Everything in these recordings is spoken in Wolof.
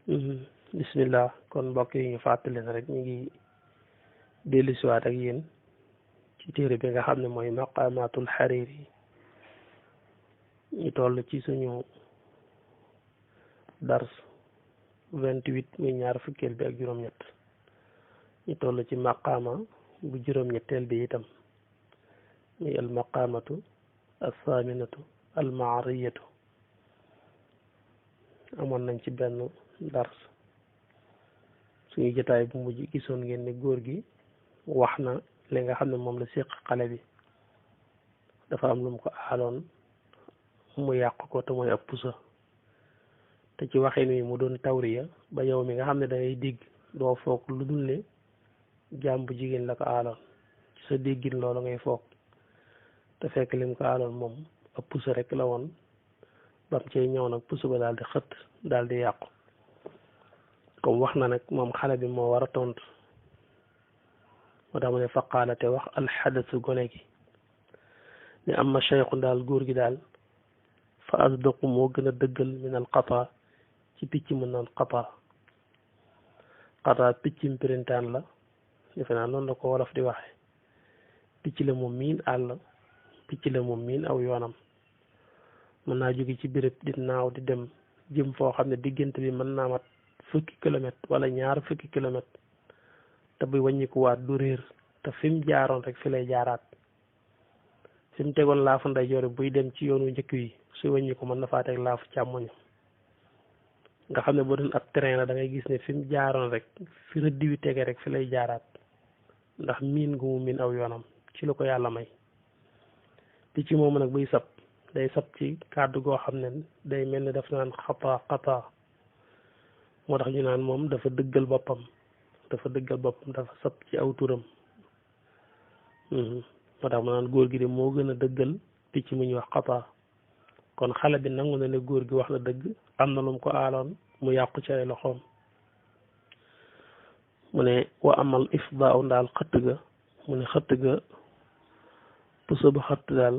bismillah kon mbokk yi ñu fàttali na rek ñu ngi dellusiwaat ak yéen ci téere bi nga xam ne mooy maqamatul Hariri ñu toll ci suñu dars 28 muy ñaar fukkeel bi ak juróom-ñett ñu toll ci maqama bu juróom-ñetteel bi itam muy al maqamatu as-saminatu al maariyatu amoon nañ ci benn dars suñu jotaay bu mujj gisoon ngeen ne góor gi wax na li nga xam ne moom la séq xale bi dafa am lu mu ko aaloon mu yàq ko te mooy ab pusa te ci waxin wi mu doon tawriya ba yow mi nga xam ne dangay dégg doo foog lu dul ne jaam bu jigéen la ko aaloon ci sa déggin loolu ngay foog te fekk lim ko aaloon moom ab pusa rek la woon bam cay ñëw nag pusa ba daal di xët daal di yàqu comme wax na nag moom xale bi moo war a tontu moo tax mu ne faqaala te wax alxadasu gone gi ne amma cheikhu daal góor gi daal fa asdaqu moo gën a dëggal min al qata ci picc mu naan qata piccim pirintaan la defe naa noonu la ko wolof di waxe picc la mu miin àll picc la mu miin aw yoonam mën naa jóge ci béréb di naaw di dem jëm foo xam ne diggante bi mën naa mat fukki kilomètre wala ñaar fukki kilomètre te buy wàññikuwaat du réer te fi mu jaaroon rek fi lay jaaraat fi mu tegoon laafu ndeyjoor buy dem ci yoonu njëkk yi suy wàññiku mën na faa teg laafu càmmoñu nga xam ne boo doon ab terrain la da ngay gis ne fi mu jaaroon rek fi rëdd wi tege rek fi lay jaaraat ndax miin gu mu miin aw yoonam ci lu ko yàlla may picc moomu nag buy sab day sab ci kàddu goo xam ne day mel ni daf naan xata moo tax ñu naan moom dafa dëggal boppam dafa sab ci aw turam moo tax mu naan góor gi de moo gën a dëggal picc mu ñuy wax xata kon xale bi nangu na ne góor gi wax na dëgg am na lu mu ko aaloon mu yàqu ci ay loxoom mu ne wa amal ifdaaw ndaal xëtt ga mu ne xëtt ga puso ba xëtt daal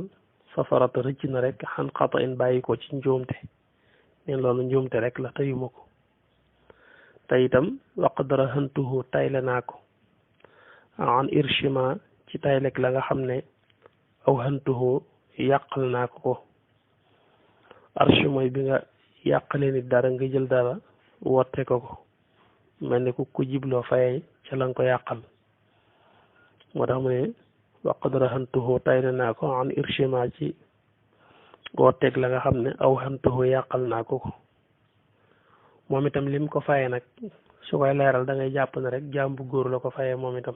safarata rëcc na rek xan xata in bàyyi ko ci njuumte neen loolu njuumte rek la teyuma ko te itam waqdara xantuhu tayle naa ko an irshima ci taylek la nga xam ne aw xantuhu yàqal naa ko arsh mooy bi nga yàqale nit dara nga jël dara wotte ko mel ni ku jibloo fayay ca la nga ko yàqal moo tax mu ne waqdara xantuhu tayle naa ko an irshima ci wotteeg la nga xam ne aw xantuhu yàqal naa ko moom itam lim ko faye nag su koy leeral da ngay jàpp ne rek jaam bu góor la ko fayee moom itam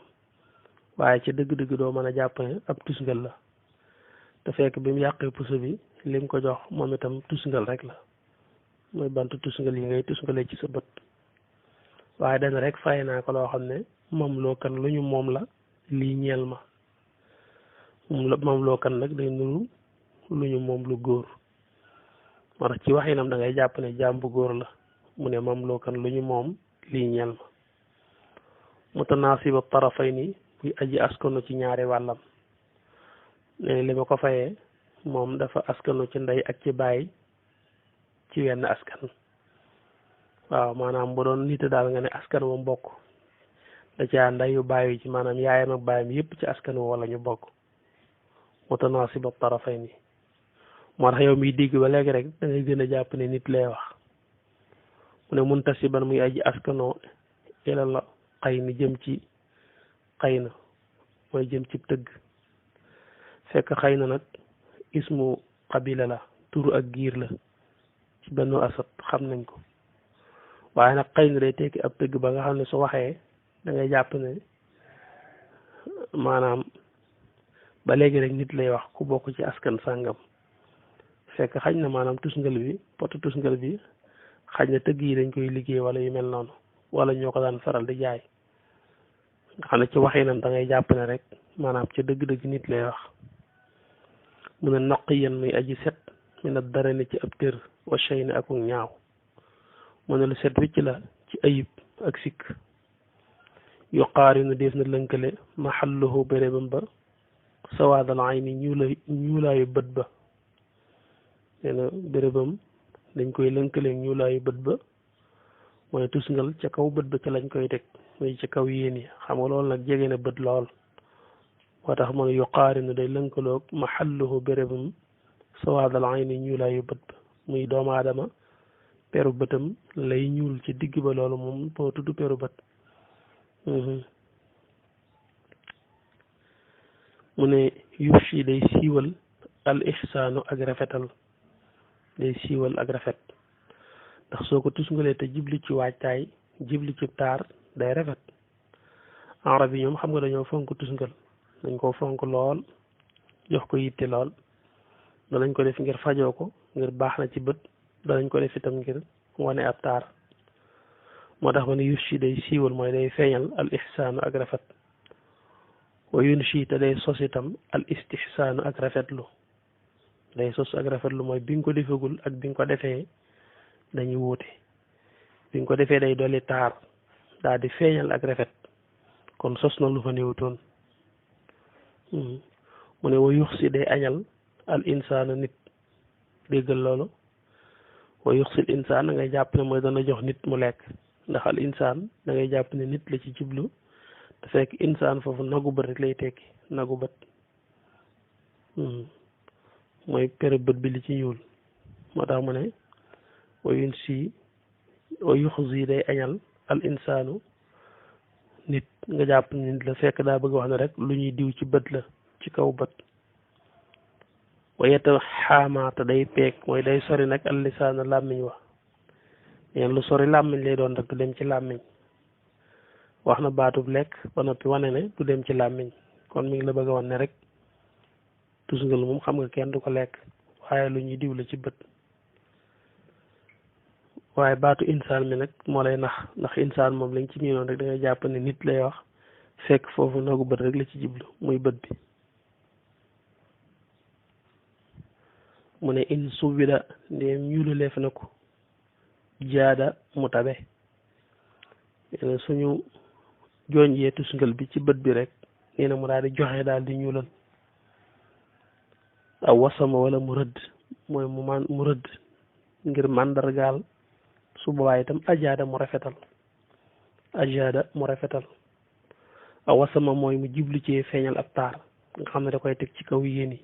waaye ci dëgg-dëgg doo mën a jàpp ne ab tusngal la te fekk bi mu yàqee puso bi lim ko jox moom itam tusngal rek la mooy bantu tusngal yi ngay tusngalee ci sa bët waaye dana rek faye naa ko loo xam ne moom loo kan lu ñu moom la lii ñeel ma moom loo kan nag day nuru lu ñu moom lu góor moo tax ci waxinam da ngay jàpp ne jaam bu góor la mu ne moom loo kan lu ñu moom lii ñeel ma mutanaasiba tarafayni buy aji askanu ci ñaari wàllam ne li ma ko fayee moom dafa askanu ci ndey ak ci baay ci wenn askan waaw maanaam bu doon nit daal nga ne askan wa mbokk da caa ndeyu baayu ci maanaam yaayam ak baayam yépp ci askan wa wala ñu bokk mutanaasiba tarafayni moo tax yow miy dégg ba léegi rek da ngay gën a jàpp ne nit lay wax mu ne muntasiban muy aji askanoo ila la xëy na jëm ci xëy na mooy jëm ci tëgg fekk xëy na nag ismu qabila la turu ak giir la ci benn asat xam nañ ko waaye nag xëy na day tekki ab tëgg ba nga xam ne su waxee da ngay jàpp ne maanaam ba léegi rek nit lay wax ku bokk ci askan sàngam fekk xañ na maanaam tusngal bi poto tusngal bi xañ na tëgg yi dañ koy liggéey wala yu mel noonu wala ñoo ko daan faral di jaay nga xam ne ci waxinam da ngay jàpp ne rek maanaam ci dëgg-dëgg nit lay wax mu ne naqiyan muy aji set mi na dara ne ci ab tër wa shay ne akuk ñaaw mu ne lu set wicc la ci ayib ak sikk yu qaarinu def na lënkale maxalluhu bérébam ba sawaadal ayni ñuulaayu bët ba nee na bérébam dañ koy lënkaleeg ñuulaayu bët ba mooy tusngal ca kaw bët ba ca lañ koy teg muy ca kaw yéen yi xam nga loolu nag jege na bët lool moo tax mu ne yuqaarinu day lënkaloog mahalluhu bérébam sawaadal ayni ñuulaayu bët ba muy doomu aadama peru bëtam lay ñuul ci digg ba loolu moom moo tudd peru bët mu ne yufshi day siiwal al ihsaanu ak rafetal day siiwal ak rafet ndax soo ko tusngalee te jibli ci waajtaay jibli ci taar day rafet arab yi ñoom xam nga dañoo fonk tusngal dañ ko fonk lool jox ko yitte lool danañ ko def ngir fajoo ko ngir baax na ci bët danañ ko def itam ngir wane ab taar moo tax ma ne yufshi day siiwal mooy day feeñal al ihsaanu ak rafet wa yunshi te day sos itam al istihsaanu ak rafetlu day sos ak rafetlu mooy bi nga ko defagul ak bi nga ko defee dañuy wuute bi nga ko defee day dolli taar daal di feeñal ak rafet kon sos na lu fa néewutoon mu ne wa yux si day añal al insaana nit déggal loolu wa yux si al insaan da ngay jàpp ne mooy dana jox nit mu lekk ndax al insaan da ngay jàpp ne nit la ci jublu te fekk insaan foofu nagu bët rek lay tekki nagu bët mooy pere bët bi li ci ñuul moo tax mu ne wa yuxzi day añal al insaanu nit nga jàpp ne nit la fekk daa bëgg wax ne rek lu ñuy diw ci bët la ci kaw bët wa yeta xaamaata day peeg mooy day sori nag al lisaana làmmiñ wa neen lu sori làmmiñ lay doon rek du dem ci làmmiñ wax na baatub lekk ba noppi wane ne du dem ci làmmiñ kon mi ngi la bëgg a wan ne rek tusngal moom xam nga kenn du ko lekk waaye lu ñuy diw la ci bët waaye baatu insaan mi nag moo lay nax ndax insaan moom lañ ci miinoon rek da ngay jàpp ne nit lay wax fekk foofu nagu bët rek la ci jublu muy bët bi mu ne in subida ndéem ñuulaleef na ko jaada mu tabe suñu jonjee tusngal bi ci bët bi rek nee na mu daal di joxe daal di ñuulal aw wasama wala mu rëdd mooy mu rëdd ngir màndargaal su boobaa itam ajaada mu rafetal aw wasama mooy mu jiblu ci feeñal ab taar nga xam ne da koy teg ci kaw yéen yi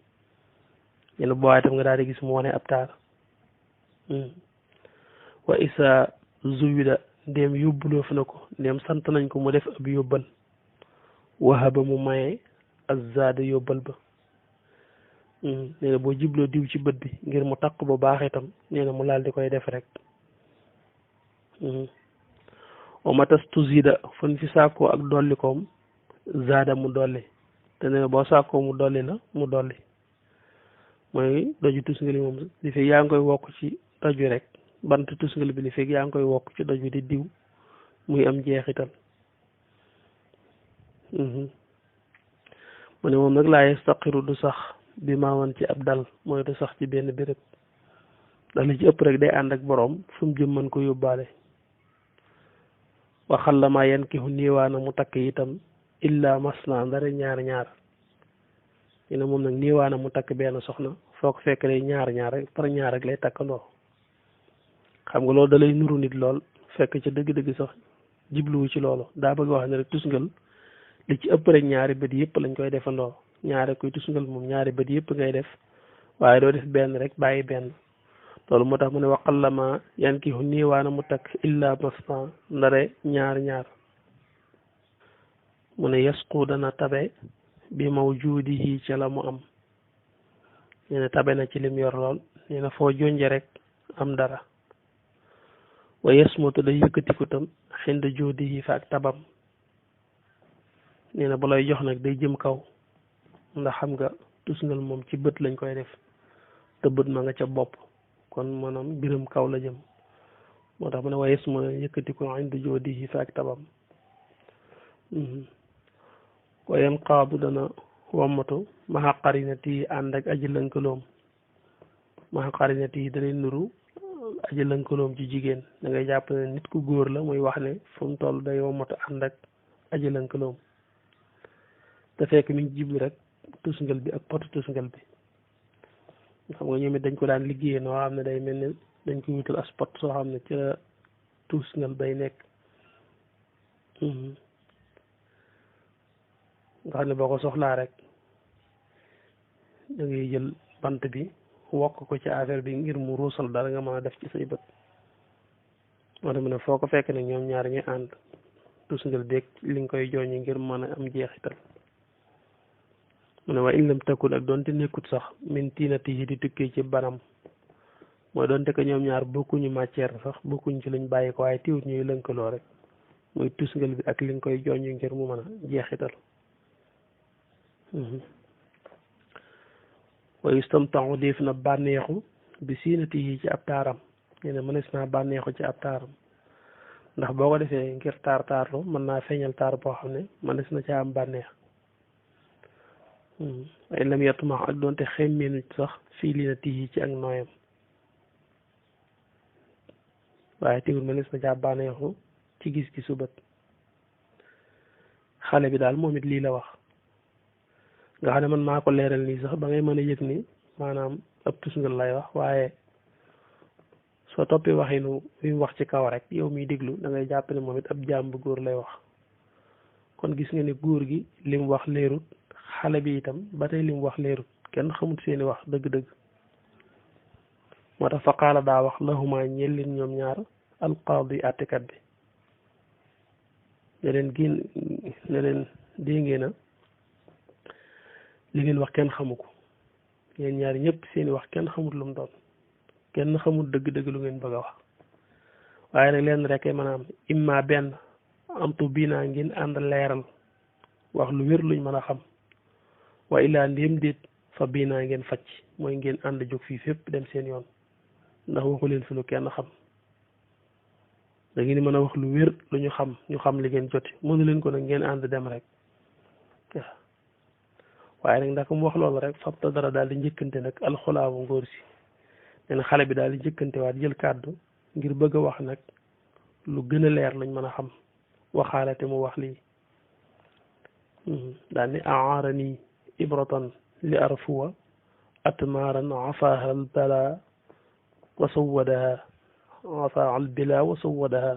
ñen boobaa itam nga daal di gis mu wane ab taar wa isa zuwida ndéem yóbbuloof na ko ndéem sant nañ ko mu def ab yóbbal wahaba mu maye azzaada yóbbal ba nee na boo jibloo diw ci bët bi ngir mu takk ba baax itam nee na mu laal di koy def rek wa matas tuzida fan fi sàkkoo ak dolli koom zaada mu dolli te nee na boo sàkkoo mu dolli la mu dolli mooy doju tusngali moom li fekk yaa ngi koy wokk ci doju rek bant tusngali bi li fekk yaa ngi koy wokk ci doj bi di diw muy am jeexital mu ne moom nag laa yastaqiru du sax bi maawan ci ab dal mooy du sax ci benn béréb ndax li ci ëpp rek day ànd ak boroom fu mu jëm mën ko yóbbaale waxal la maa yan ki xu niiwaana mu takk itam illa masna ndare ñaar ñu ne moom nag niiwaana mu takk benn soxna foo ko fekk day ñaar rek par ñaar rek lay takkandoo xam nga loolu da lay nuru nit lool fekk ca dëgg-dëgg sax jibluwu ci loolu daa bëgg wax ne rek tusngal li ci ëpp rek ñaari bët yëpp lañ koy defandoo ñaari koy tusngal moom ñaari bët yëpp ngay def waaye doo def benn rek bàyyi benn loolu moo tax mu ne waqal la ma yan ki xu niiwaana mu takk illa masna ndare ñaar mu ne yasqu dana tabe bi mawjudihi ca la mu am nee na tabe na ci lim yor lool nee na foo jonje rek am dara wa yasmutu day yëkkatiku tam xinda joodihi fa ak tabam nee na bu lay jox nag day jëm kaw ndax xam nga tusngal moom ci bët lañ koy def te bët ma nga ca bopp kon maanaam biram kaw la jëm moo tax mu ne wa yasmutu yëkkatiku xinda joodihi fa ak tabam wa yanqaadu dana wommatu maxa qarinati yi ànd ak aji lënkaloom maxa qarinati yi danay nuru aji lënkaloom ci jigéen da ngay jàpp ne nit ku góor la muy wax ne fu mu toll day wommatu ànd ak aji lënkaloom te fekk mi ngi jiblu rek tusngal bi ak potu tusngal bi xam nga ñoom it dañ ko daan liggéeyee noo xam ne day mel ne dañ ko wutal as pot soo xam ne ci la tusngal bay nekk nga xam ne boo ko soxlaa rek da ngay jël bant bi wokk ko ci affaire bi ngir mu ruusal dara nga mën a def ci say bët moo tax mu ne foo ko fekk ne ñoom ñaar ñu ànd tusngal beeg li nga koy jooñi ngir mën a am jeexital mu ne waa in lam takun ak doonte nekkut sax min tiinati yi di tukkee ci banam mooy doonte ko ñoom ñaar bokkuñu matière sax bokkuñ ci luñ bàyyi ko waaye tiwut ñuy lënkaloo rek muy tusngal bi ak li nga koy jooñi ngir mu mën a jeexital wa yustamta'u def na bànneexu bi siinati yi ci ab taaram nee na mënees naa bànneexu ci ab taaram ndax boo ko defee ngir taarlu mën naa feeñal taar boo xam ne mënees na ca am bànneex ay lam yatuma ak doonte xemmeenu sax fii linati yi ci ak nooyam waaye teewul mënees na ca bànneexu ci gis-gisu bët xale bi daal moom it lii la wax nga xam ne man maa ko leeral nii sax ba ngay mën a yëg ni maanaam ëpp tusngal lay wax waaye soo toppee waxinu wi mu wax ci kaw rek yow miy déglu da ngay jàpp ne moom it ab jaam bu góor lay wax kon gis nga ne góor gi li mu wax leerut xale bi itam ba tey li mu wax leerut kenn xamut seeni wax dëgg-dëgg moo tax fa qaala daa wax lahuma ñeel leen ñoom ñaar alqaadi àttekat bi ne leen dee ngeen a li ngeen wax kenn xamu ko yéen ñaari ñëpp seeni wax kenn xamut lu mu doon kenn xamut dëgg-dëgg lu ngeen bëgg a wax waaye nag leen rek maanaam imma benn amtu bii naa ngeen ànd leeral wax lu wér luñ mën a xam wa illaa ndéem déet fa bii naa ngeen facc mooy ngeen ànd jóg fii fépp dem seen yoon ndax waxu leen fi lu kenn xam da ngeen mën a wax lu wér lu ñu xam li ngeen joti mënu leen ko nag ngeen ànd dem rek waaw waaye nag ndax mu wax loolu rek fab ta dara daal di njëkkante nag alxulaamu ngóor si nee na xale bi daal di njëkkante waat jël kàddu ngir bëgg a wax nag lu gën a leer luñ mën a xam waxaale te mu wax lii daal ni aarani ibratan li arfuwa atmaaran afaha al bala wa sawadaha afaha al bila wa sawadaha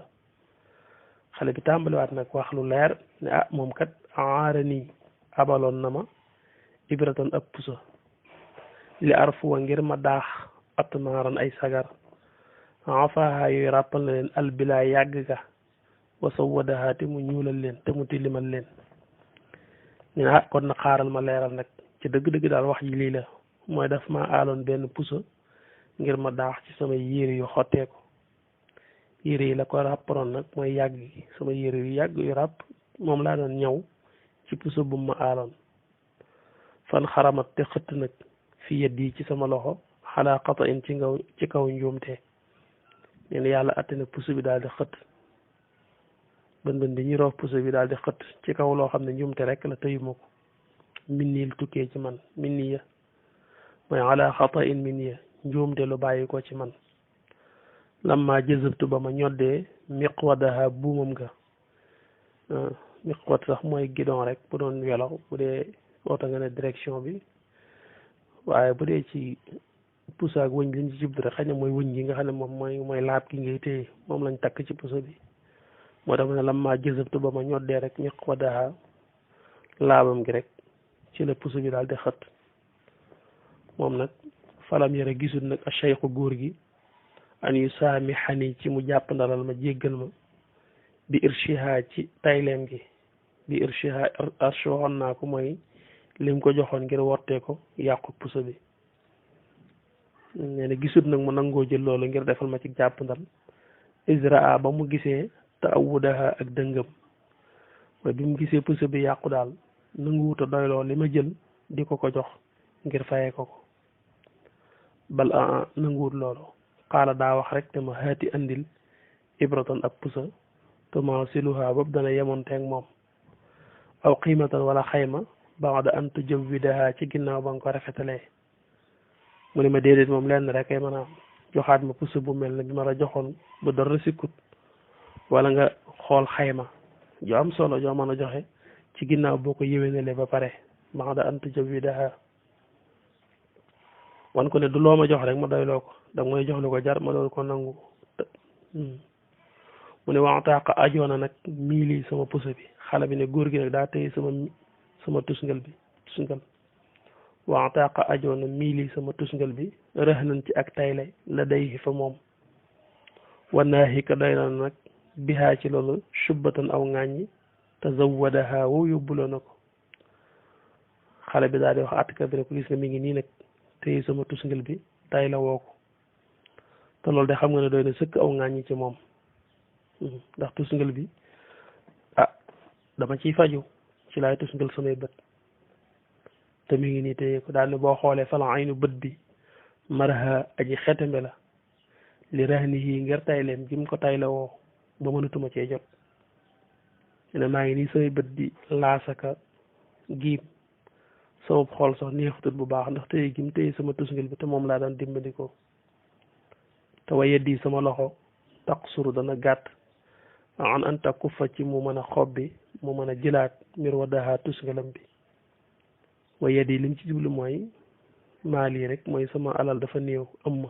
xale bi tàmbaliwaat nag wax lu leer ne ah moom kat aarani abaloon na ma ibratan ab pusa li arfuwa ngir ma daax atmaaran ay sagar afaha yooyu ràppal na leen albila yàgg ga wa sawadaha te mu ñuulal leen te mu tilimal leen ñu ne ah kon na xaaral ma leeral nag ci dëgg-dëgg daal wax ji lii la mooy daf ma aaloon benn pusa ngir ma daax ci sama yére yu xotteeku yére yi la ko ràpparoon nag mooy yàgg gi sama yére yu yàgg yu ràpp moom laa doon ñaw ci pusa bu ma aaloon fan xaramat te xëtt nag fi yedd yi ci sama loxo xalaa xata in ci kaw njuumte nee na yàlla atte na pusa bi daal di xëtt bën bi ñu roof pusa bi daal di xëtt ci kaw loo xam ne njuumte rek la tëyuma ko min nii lu tukkee ci man min nii ya mooy xalaa xata in min ya njuumte lu bàyyi ko ci man lamma jëzëbtu ba ma ñoddee miqwadaha buumam ga miqwad sax mooy guidon rek bu doon welo bu dee oto nga ne direction bi waaye bu dee ci pusa ak wëñ liñ ci jublu rek xëy na mooy wëñ gi nga xam ne moom mooy laab gi ngay téye moom lañ takk ci pusa bi moo tax mu ne lamma jëzëbtu ba ma ñoddee rek miqwadaha laabam gi rek ci la pusa bi daal di xët moom nag falam yara gisul nag a cheikhu góor gi an yu saami xani ci mu jàpp ndalal ma jéggal ma bi irshiha ci tayleem gi bi irshiha arsho waxoon naa ko mooy lim ko joxoon ngir wortee ko yàqu pusa bi nee na gisut nag mu nangoo jël loolu ngir defal ma ci jàpp ndal israa ba mu gisee taawudaha ak dëngam mooy bi mu gisee pusa bi yàqu daal nanguwuta doyloo li ma jël di ko jox ngir fayee ko bal nanguwut loolu xaala daa wax rek te ma haati andil ibratan ab pusa tumaasiluha boobu dana yemonteeg moom aw qiimatan wala xayma baada an tujawwidaha ci ginnaaw ba nga ko rafetalee mu ne ma déedéet moom lenn rek ay maanaam joxaat ma pusa bu mel ne bi ma la joxoon bu dara sikkut wala nga xool xayma joo am solo joo mën a joxe ci ginnaaw boo ko yéwénalee ba pare baada an tujawwidaha wan ko ne du loo ma jox rek ma doyloo ko danga may jox lu ko jar ma doon ko nangu mu ne waxtaaqa ajoona nag miili sama puso bi xale bi ne góor gi nag daa téye sama tusngal bi tusngal waxtaaqa ajoona miili sama tusngal bi rëxnan ci ak tayle la day fa moom wannaahi ka doy na nag bihaa ci loolu subbatan aw ŋàññi tazawwadaha wow yóbbuloo na ko xale bi daal di wax àttkat bi ne ko gis nga mi ngi nii nag téye sama tusngal bi tay la woo ko te loolu de xam nga ne doy na sëkk aw ŋàññi ci moom ndax tusngal bi dama ciy faju ci laay tusngal samay bët te mi ngi nii téye ko daal ne boo xoolee fala aynu bët bi marha aji xetambe la li rahnihi ngir tayleem jim ko tay la woo ba mënatuma cee jot ne maa ngi nii samay bët di laasaka giim sama xool sax neexutut bu baax ndax téye gim téye sama tusngal bi te moom laa daan dimbandikoo te wa yeddi sama loxo taqsuru dana gàtt an anta kuffa ci mu mën a xob bi mu mën a jëlaat mbir wadaha tusngalam bi wa yeddi lim ci jublu mooy maali rek mooy sama alal dafa néew am ma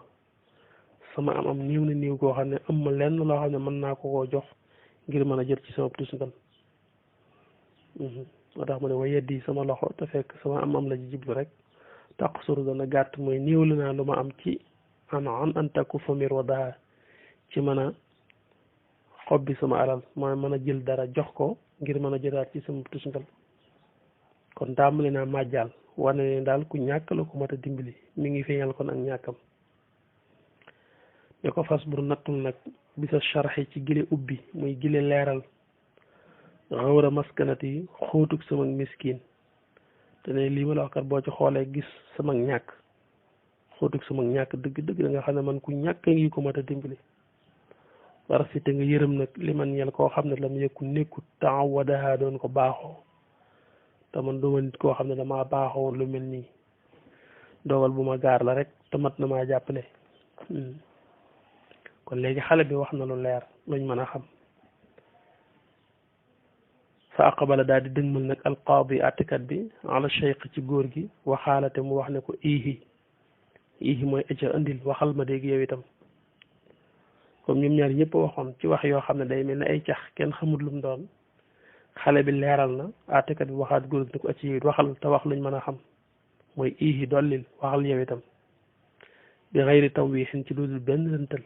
sama am néew na néew koo xam ne am ma lenn loo xam ne mën naa ko koo jox ngir mën a jot ci sama tusngal moo tax mu ne wa yeddi sama loxo te fekk sama am la ci jublu rek taqsuru dana gàtt mooy néew la naa lu ma am ci an anta kuffa mbir wadaha ci mën a xob bi sama alal mooy mën a jël dara jox ko ngir mën a jotaat ci sama tusngal kon tàmbali naa màjjal wane ne daal ku ñàkk la ko mat a dimbali mi ngi feeñal kon ak ñàkkam ne ko fas bur nattul nag bisa sharxi ci gile ubbi muy gile leeral xawra maskanat yi xóotug sama miskin te ne lii ma la wax kat boo ci xoolee gis sama ñàkk xóotug sama ñàkk dëgg-dëgg da nga xam ne man ku ñàkk ngi ko mat a dimbali war si te nga yërëm nag li man ñel koo xam ne la mu yëkku nekkut taawadaha doon ko baaxoo te man duma nit koo xam ne damaa baaxoo lu mel nii dogal bu ma gaar la rek te mat na maa jàppale kon léegi xale bi wax na lu leer luñ mën a xam fa aqbala daal di dëgmal nag alqaadi àttekat bi ala cheikh ci góor gi waxaalate mu wax ne ko ihi mooy ëcca andil waxal ma dégg yow itam comme ñoom ñaar ñëpp waxoon ci wax yoo xam ne day mel ne ay cax kenn xamut lu mu doon xale bi leeral na àttekat bi waxaat góor gi ne ko acci waxal te wax luñ mën a xam mooy ihi dollil waxal yow itam bi xayri tawwiixin ci dudul benn lëntal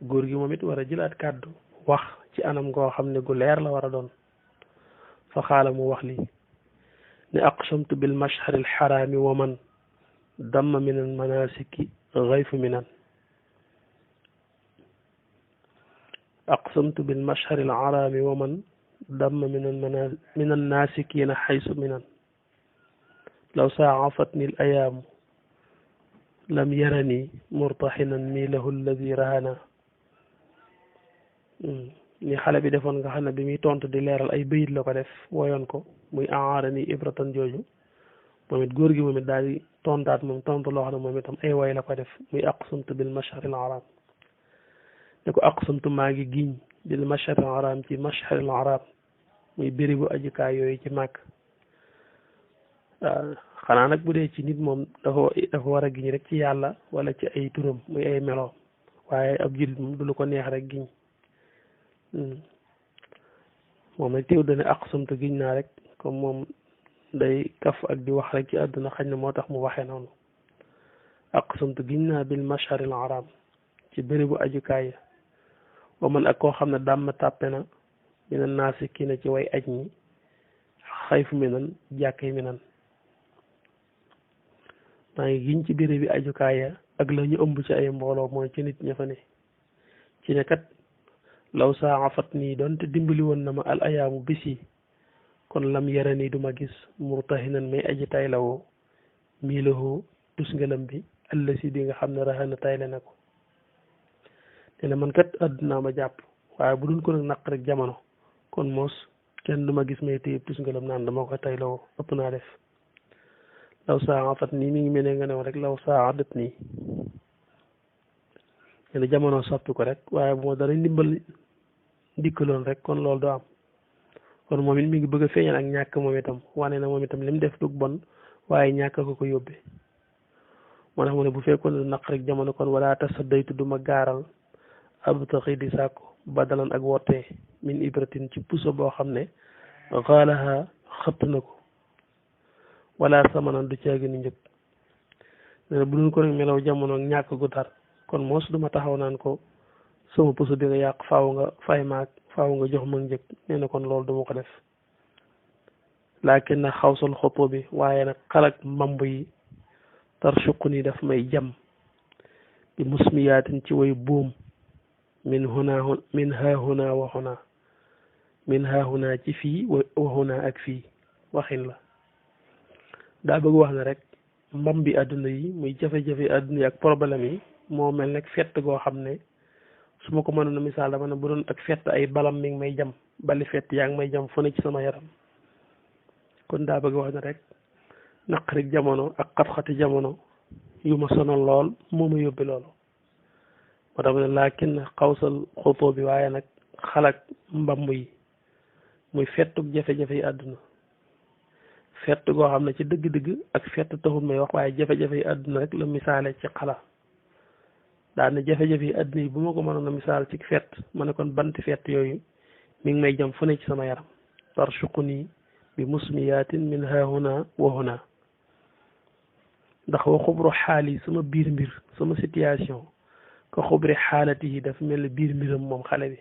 góor gi moom it war a jëlaat kàddu wax ci anam goo xam ne gu leer la war a doon fa xaala mu wax lii ne aqsamtu bil mashhari alxaraami wa man damma min al manasiki gayfu minan aqsamtu bil mashhari alxaraami wa man damma min annaasikina xaysu minan law saafatni al ayaamu lam yarani murtaxinan miilahu alladi rahana ni xale bi defoon nga xam ne bi muy tontu di leeral ay bayit la ko def woyoon ko muy aarani ibratan jooju moom it góor gi moom it daal di tontaat moom tontu loo xam ne moom itam ay way la ko def muy aqsamtu bil mashharil haram ne ko aqsamtu maa ngi giñ bil mashharil haram ci mashharil haram muy bérébu ajukaay yooyu ci màkk xanaa nag bu dee ci nit moom dafa war a giñ rek ci yàlla wala ci ay turam muy ay meloom waaye ab jullit moom du lu ko neex rek giñ moom nag teew dane aqsamtu giñ naa rek comme moom day kaf ak di wax rek ci àdduna xañ na moo tax mu waxee noonu aqsamtu giñ naa bil mashharil haram ci bérébu ajukaay ya wa man ak koo xam ne dàmm tàppe na minan naasi kii na ci way aj ñi xayfu minan jàkkee minan maa ngi giñ ci bérébi ajukaay ya ak la ñu ëmb ci ay mbooloo mooy ci nit ña fa ne ci ne kat law saa fat nii doonte dimbali woon na ma al ayaamu bis yi kon lam yara nii duma gis murtahinan may aji taylawoo miilahoo tusngalam bi allasi bi nga xam ne raxana tayle na ko te ne man kat àddunaa ma jàpp waaye bu dul ko nag naq rek jamono kon moos kenn duma gis may téyeb tusngalam naan dama ko taylawoo ëpp naa def law saa fat nii mi ngi mel ne nga new rek law saa dët nii ne jamono soppi ko rek waaye bu ma dara ndimbal dikkaloon rek kon loolu du am kon moom it mi ngi bëgg a feeñal ak ñàkk moom itam wane na moom itam li mu def dug bon waaye ñàkk ko yóbbee moo tax mu ne bu fekkoon ne naq rek jamono kon wala tasaddaytu duma gaaral abtaxi di sàkku badalan ak wottee min ibratin ci puso boo xam ne xaalaha xëtt na ko wala samanan du caagi ni njëg nee na bu dul ko nag melaw jamono ak ñàkk gu tar kon moos duma taxaw naan ko sama puso bi nga yàq faaw nga fay maag faaw nga jox ma njëg nee na kon loolu duma ko def laakin na xawsal xoto bi waaye nag xalak mbamb yi tar suq ni daf may jam bi musmiyaatin ci way buum min hahuna wa huna min hahuna ci fii wa huna ak fii waxin la daa bëgg wax ne rek mbam bi àdduna yi muy jafe-jafe àdduna yi ak problème yi moo mel nag fett goo xam ne su ma ko mënoon a misaal dama ne bu doon ak fett ay balam mi ngi may jam bali fett yaa ngi may jam fu ne ci sama yaram kon daa bëgg wax ne rek naqarik jamono ak xat-xati jamono yu ma sonal lool moo ma yóbbi loolu moo tax ne laakin xawsal xutoo bi waaye nag xalak mbamb yi muy fettuk jafe-jafe yi àdduna fett goo xam ne ci dëgg-dëgg ak fett taxul may wax waaye jafe-jafe yi àdduna rek la misaale ci xala daal ne jafe-jafe yi àdduna yi bu ma ko mënoon a misaal ci fett ma ne kon banti fett yooyu mi ngi may jam fu ne ci sama yaram par suquni bi musmiyaatin min hahuna wa huna ndax wa xubru xaal yi sama biir mbir sama situation ko xubri xaalati yi dafa mel ni biir mbiram moom xale bi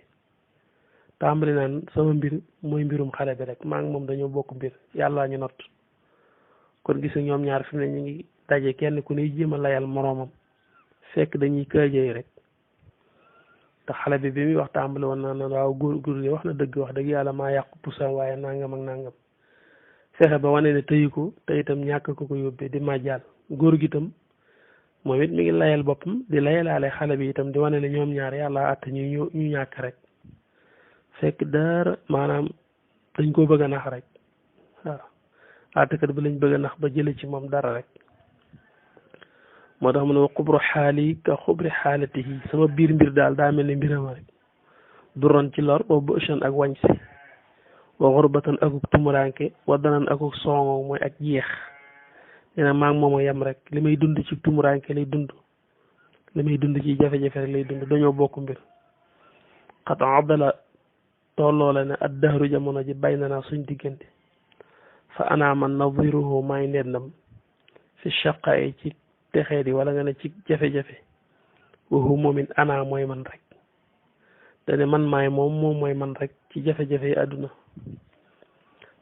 tàmbali naan sama mbir mooy mbirum xale bi rek maa ngi moom dañoo bokk mbir yàlla ñu not kon gis ñoom ñaar fi mu ne ñu ngi daje kenn ku ne jéem a layal moroomam fekk dañuy këjee rek te xale bi muy wax tàmbali woon naa naan waaw góor gi wax na dëgg wax dëgg yàlla maa yàqu pusa waaye nangam ak nangam fexe ba wane ne tëyu ko te itam ñàkk ko yóbbee di màjjal góor gi itam moom it mi ngi layal boppam di layalaale xale bi itam di wane ne ñoom ñaar yàlla àtt ñu ñàkk rek fekk dara maanaam dañ koo bëgg a nax rek waaw àttekat bi lañ bëgg a nax ba jële ci moom dara rek moo tax mu ne wa xubru xaali ka xubri xaalatihi sama biir mbir daal daa mel ni mbirama rek duron ci lor boobu bëchan ak wañ si wa xurbatan akuk tumuranke wa danan akuk songo mooy ak jeex nee na maa ngi moom a yem rek li may dund ci tumuranke lay dund li may dund ci jafe-jafe rek lay dund dañoo bokk mbir xat abdala tolloo la ne ad dahru jamono ji bay na naa suñ diggante fa ana man nadiruhu maay ndendam fi shaqaay ci texee di wala nga ne ci jafe-jafe waxu moomin ana mooy man rek te ne man maay moom mooy man rek ci jafe-jafe yi àdduna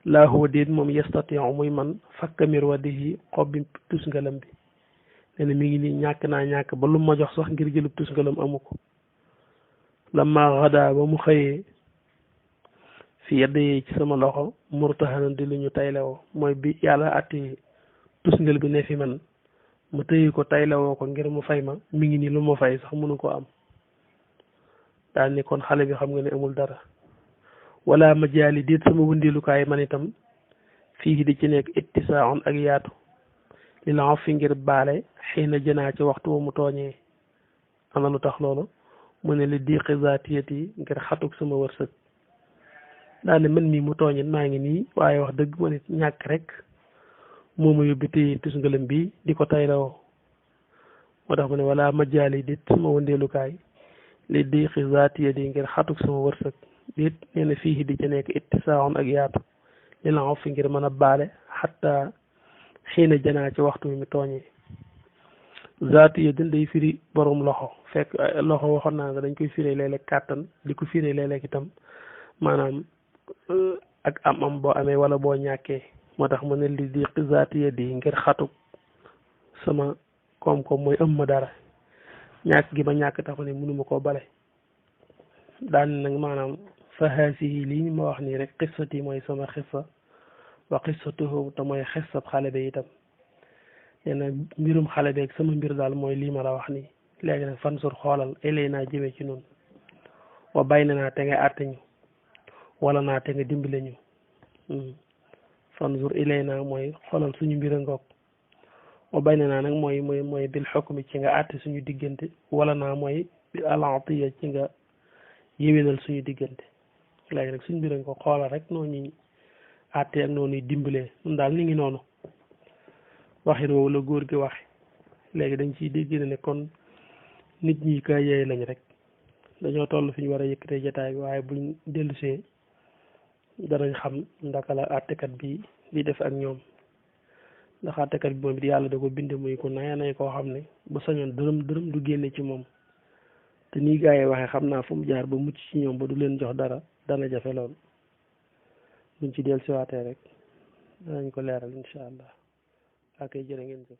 laa huwa déet moom yastatiu muy man fakka mir wadihi xob bi tus ngalam bi nee na mi ngi nii ñàkk naa ñàkk ba lu ma jox sax ngir jëlub tus ngalam amu ko lamma xadaa ba mu xëyee fi yedde ci sama loxo murtahanan di lu ñu taylewoo mooy bi yàlla atti tusngal bi ne fi man ma tëye ko taylewoo ko ngir mu fay ma mi ngi nii lu ma fay sax mënu ko am daal ni kon xale bi xam nga ne amul dara wala ma jaali déet sama wëndeelukaay man itam fii di ci nekk ittisaaxoon ak yaatu li la fi ngir baale xëy na jënaa ci waxtu wa mu tooñee ana lu tax loolu mu ne li diqi zaatiyat yi ngir xatuk sama wërsëg daal ne man mii mu tooñit maa ngi nii waaye wax dëgg ma nit ñàkk rek moo ma yóbbi téye tusngalam bi di ko taylawoo moo tax mu ne wala ma jaali déet sama wëndeelukaay li diqi zaatiyat yi ngir xatuk sama wërsëg déet nee na fii di ci nekk ittisaaxoon ak yaatu li la fi ngir mën a baale xatta xëy na janaa ci waxtu mi tooñee zaati ya day firi borom loxo fekk loxo waxoon naa nga dañ koy firee léeg-léeg kàttan di ko firee léeg-léeg itam maanaam ak am boo amee wala boo ñàkkee moo tax mu ne li di zaati ya di ngir xatuk sama koom-koom mooy ëm ma dara ñàkk gi ma ñàkk tax ne mënuma koo bale daan nag maanaam fa haasihi lii ñu ma wax nii rek xissati mooy sama xissa wa xissatuhu te mooy xissab xale bi itam nee na mbirum xale beeg sama mbir daal mooy lii ma la wax nii léegi nag fan sur xoolal elay naa jëmee ci noonu wa bay na naa te nga àtte ñu wala naa te nga dimbale ñu fan sur elay naa mooy xoolal suñu mbir a ngoog wa bay na naa nag mooy bil xukmi ci nga àtte suñu diggante wala naa mooy bi alatiya ci nga yéwénal suñu diggante léegi nag suñu mbir a ngoog xoolal rek noo ñuy àtte ak noonu dimbalee ñun daal ni ngi noonu waxin woowu la góor gi waxe léegi dañ ciy dégg ne kon nit ñi ka yeey lañ rek dañoo toll fi ñu war a yëkkatee jataay bi waaye buñ dellusee danañ xam ndaka la àttekat bi di def ak ñoom ndax àttekat bi moom it yàlla da ko bind muy ku naya nay koo xam ne bu sañoon dërëm dërëm du génne ci moom te nii gaa yi waxee xam naa fu mu jaar ba mucc ci ñoom ba du leen jox dara dana jafe lool buñ ci dellusiwaatee rek danañ ko leeral incha allah waa kay jërë ngeen jëf